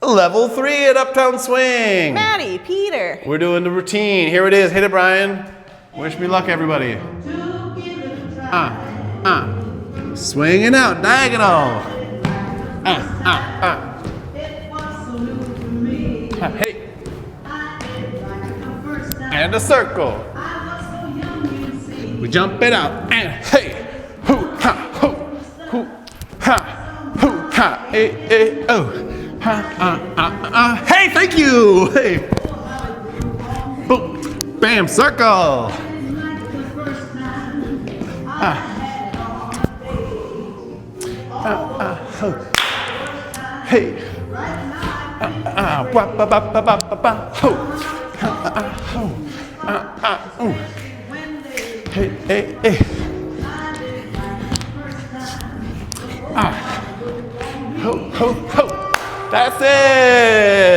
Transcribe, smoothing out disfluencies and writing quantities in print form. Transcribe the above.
Level 3 at Uptown Swing. Maddie, Peter. We're doing the routine. Here it is. Hit it, Brian. Wish me luck, everybody. Swinging out, diagonal. Hey. And a circle. We jump it out. And hey. Hoo, ha, hoo, hoo, ha, hoo, ha, eh, oh. Hey, thank you. Hey. Boom. Bam, circle. Hey. Hey, hey, hey. Ho, ho, ho. That's it.